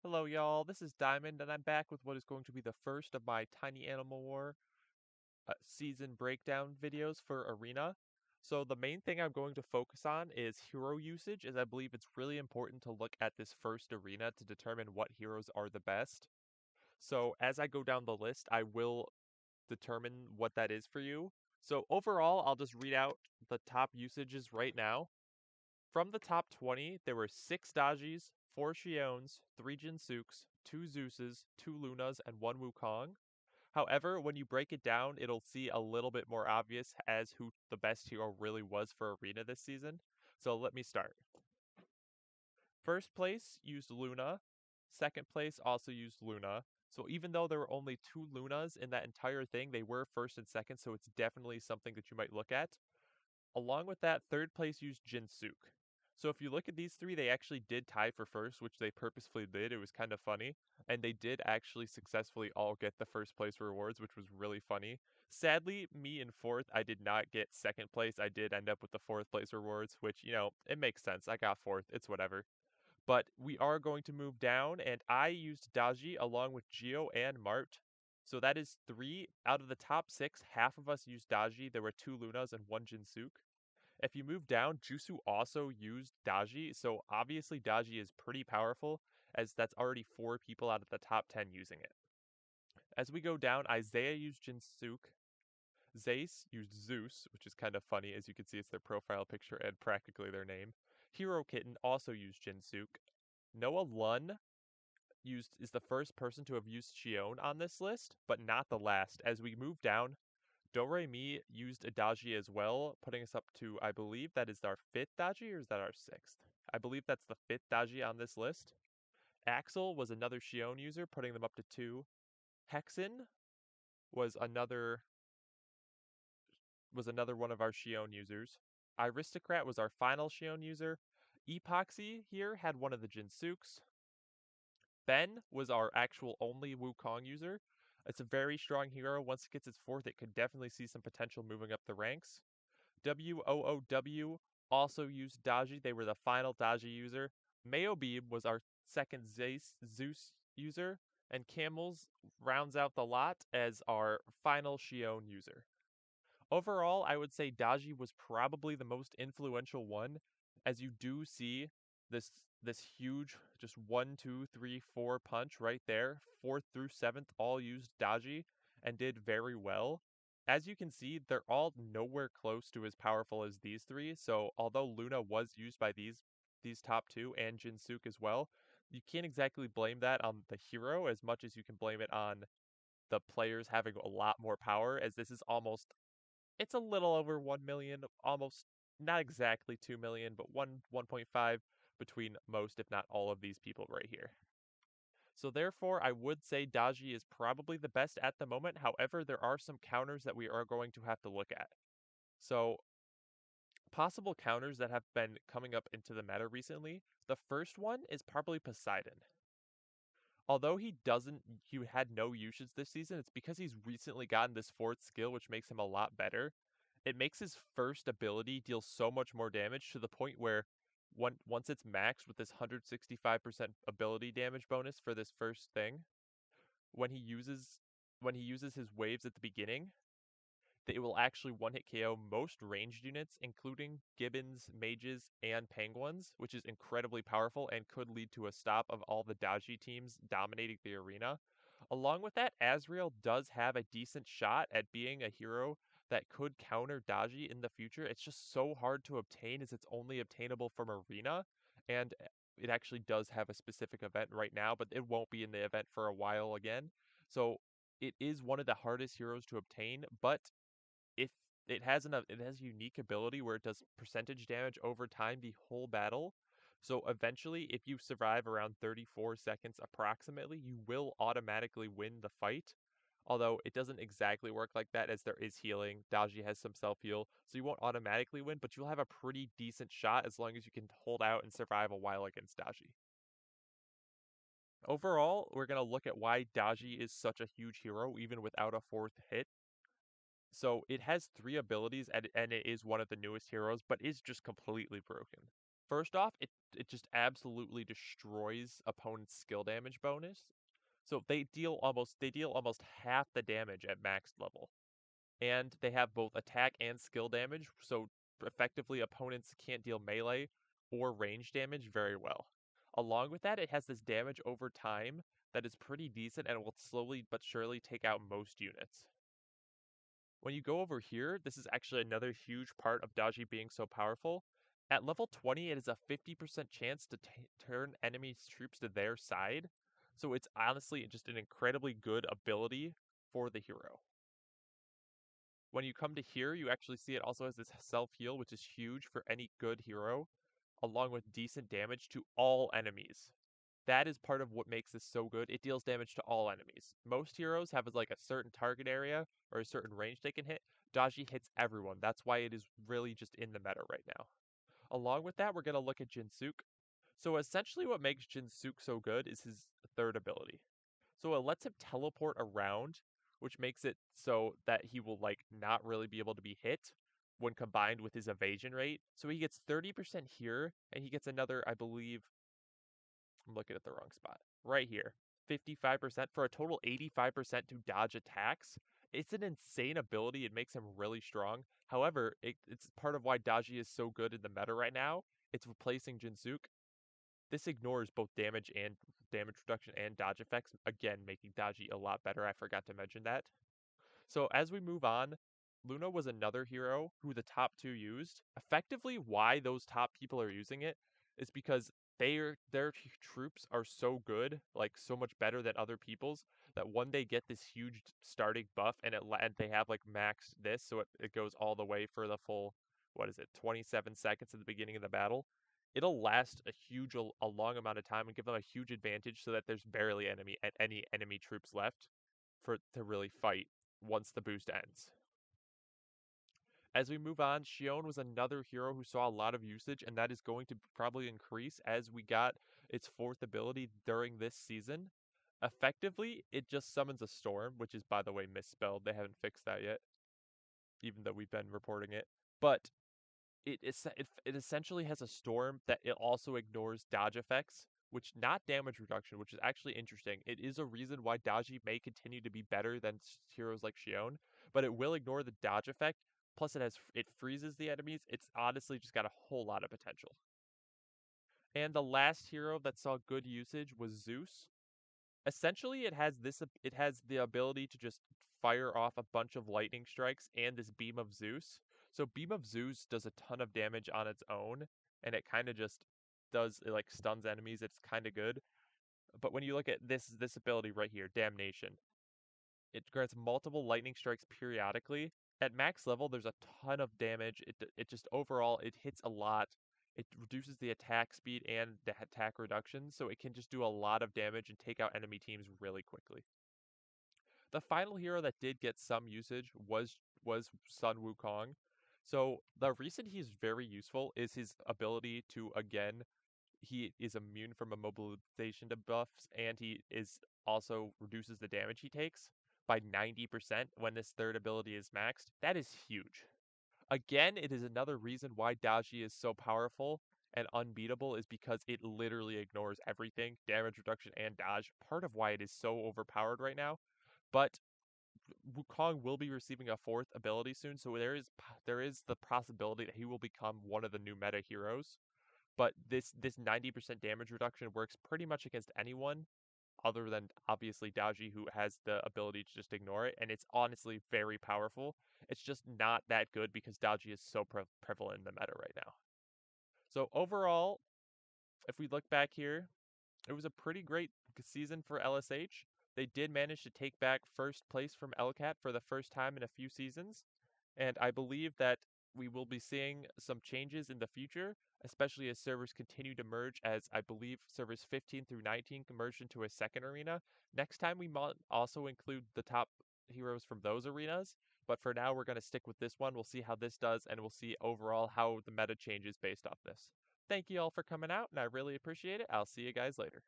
Hello, y'all. This is Diamond, and I'm back with what is going to be the first of my Tiny Animal War season breakdown videos for Arena. So the main thing I'm going to focus on is hero usage, as I believe it's really important to look at this first arena to determine what heroes are the best. So as I go down the list, I will determine what that is for you. So overall, I'll just read out the top usages right now. From the top 20, there were 6 Dajis, 4 Xiones, 3 Jinsuks, 2 Zeuses, 2 Lunas, and 1 Wukong. However, when you break it down, it'll see a little bit more obvious as who the best hero really was for Arena this season. So let me start. First place used Luna. Second place also used Luna. So even though there were only 2 Lunas in that entire thing, they were first and second, so it's definitely something that you might look at. Along with that, third place used Jinsuk. So if you look at these three, they actually did tie for first, which they purposefully did. It was kind of funny. And they did actually successfully all get the first place rewards, which was really funny. Sadly, me in fourth, I did not get second place. I did end up with the fourth place rewards, which, it makes sense. I got fourth. It's whatever. But we are going to move down, and I used Daji along with Geo and Mart. So that is 3 out of the top 6. Half of us used Daji. There were 2 Lunas and 1 Jinsuk. If you move down, Jusu also used Daji, so obviously Daji is pretty powerful, as that's already 4 people out of the top 10 using it. As we go down, Isaiah used Jinsuk, Zace used Zeus, which is kind of funny, as you can see it's their profile picture and practically their name. Hero Kitten also used Jinsuk. Noah Lun is the first person to have used Xion on this list, but not the last. As we move down, Do-Re-Mi used Adachi as well, putting us up to, I believe that is our 5th Daji, or is that our 6th? I believe that's the 5th Daji on this list. Axel was another Xion user, putting them up to 2. Hexen was another one of our Xion users. Aristocrat was our final Xion user. Epoxy here had one of the Jinsuks. Ben was our actual only Wukong user. It's a very strong hero. Once it gets its 4th, it could definitely see some potential moving up the ranks. WOOW also used Daji. They were the final Daji user. Mayobeam was our second Zeus user. And Camels rounds out the lot as our final Xion user. Overall, I would say Daji was probably the most influential one, as you do see this huge just 1, 2, 3, 4 punch right there. 4th through 7th all used Daji and did very well. As you can see, they're all nowhere close to as powerful as these three. So although Luna was used by these top 2 and Jinsook as well, you can't exactly blame that on the hero as much as you can blame it on the players having a lot more power, as this is almost it's a little over 1 million, almost not exactly 2 million, but 1.5 between most, if not all of these people right here. So therefore, I would say Daji is probably the best at the moment. However, there are some counters that we are going to have to look at. So possible counters that have been coming up into the meta recently. The first one is probably Poseidon. Although he had no usage this season, it's because he's recently gotten this 4th skill, which makes him a lot better. It makes his first ability deal so much more damage to the point where once it's maxed with this 165% ability damage bonus for this first thing, when he uses his waves at the beginning, it will actually one-hit KO most ranged units, including gibbons, mages, and penguins, which is incredibly powerful and could lead to a stop of all the Daji teams dominating the arena. Along with that, Azrael does have a decent shot at being a hero that could counter Daji in the future. It's just so hard to obtain as it's only obtainable from Arena, and it actually does have a specific event right now, but it won't be in the event for a while again. So it is one of the hardest heroes to obtain, but if it has a unique ability where it does percentage damage over time the whole battle. So eventually, if you survive around 34 seconds approximately, you will automatically win the fight. Although it doesn't exactly work like that, as there is healing. Daji has some self heal, so you won't automatically win, but you'll have a pretty decent shot as long as you can hold out and survive a while against Daji. Overall, we're going to look at why Daji is such a huge hero even without a 4th hit. So it has 3 abilities, and it is one of the newest heroes, but is just completely broken. First off, it just absolutely destroys opponent's skill damage bonus. So they deal almost half the damage at maxed level. And they have both attack and skill damage, so effectively opponents can't deal melee or range damage very well. Along with that, it has this damage over time that is pretty decent and will slowly but surely take out most units. When you go over here, this is actually another huge part of Daji being so powerful. At level 20, it is a 50% chance to turn enemies' troops to their side, so it's honestly just an incredibly good ability for the hero. When you come to here, you actually see it also has this self-heal, which is huge for any good hero, along with decent damage to all enemies. That is part of what makes this so good. It deals damage to all enemies. Most heroes have like a certain target area or a certain range they can hit. Daji hits everyone. That's why it is really just in the meta right now. Along with that, we're going to look at Jinsook. So essentially what makes Jinsook so good is his third ability. So it lets him teleport around, which makes it so that he will like not really be able to be hit when combined with his evasion rate. So he gets 30% here, and he gets another, I believe, I'm looking at the wrong spot. Right here. 55% for a total 85% to dodge attacks. It's an insane ability. It makes him really strong. However, it's part of why Daji is so good in the meta right now. It's replacing Jinsook. This ignores both damage reduction and dodge effects, again making Daji a lot better. I forgot to mention that. So as we move on, Luna was another hero who the top two used. Effectively, why those top people are using it is because their troops are so good, like so much better than other people's, that when they get this huge starting buff and and they have like max this, so it goes all the way for the full, what is it, 27 seconds at the beginning of the battle. It'll last a long amount of time and give them a huge advantage so that there's barely any enemy troops left for to really fight once the boost ends. As we move on, Xion was another hero who saw a lot of usage, and that is going to probably increase as we got its fourth ability during this season. Effectively, it just summons a storm, which is, by the way, misspelled. They haven't fixed that yet, even though we've been reporting it. But it essentially has a storm that it also ignores dodge effects, which not damage reduction, which is actually interesting. It is a reason why Daji may continue to be better than heroes like Xion, but it will ignore the dodge effect. Plus, it freezes the enemies. It's honestly just got a whole lot of potential. And the last hero that saw good usage was Zeus. Essentially, it has the ability to just fire off a bunch of lightning strikes and this Beam of Zeus. So Beam of Zeus does a ton of damage on its own, and it kind of just it like stuns enemies. It's kind of good. But when you look at this ability right here, Damnation, it grants multiple lightning strikes periodically. At max level, there's a ton of damage. It just overall it hits a lot. It reduces the attack speed and the attack reduction, so it can just do a lot of damage and take out enemy teams really quickly. The final hero that did get some usage was Sun Wukong. So the reason he's very useful is his ability to, again, he is immune from immobilization debuffs, and he is also reduces the damage he takes by 90% when this third ability is maxed. That is huge. Again, it is another reason why Daji is so powerful and unbeatable is because it literally ignores everything, damage reduction and dodge, part of why it is so overpowered right now. But Wukong will be receiving a fourth ability soon, so there is the possibility that he will become one of the new meta heroes. But this 90% damage reduction works pretty much against anyone other than obviously Daji, who has the ability to just ignore it, and it's honestly very powerful. It's just not that good because Daji is so prevalent in the meta right now. So overall, if we look back here, it was a pretty great season for LSH. They did manage to take back first place from LCAT for the first time in a few seasons, and I believe that we will be seeing some changes in the future, especially as servers continue to merge, as I believe servers 15 through 19 merged into a second arena. Next time we might also include the top heroes from those arenas, but for now we're going to stick with this one. We'll see how this does, and we'll see overall how the meta changes based off this. Thank you all for coming out, and I really appreciate it. I'll see you guys later.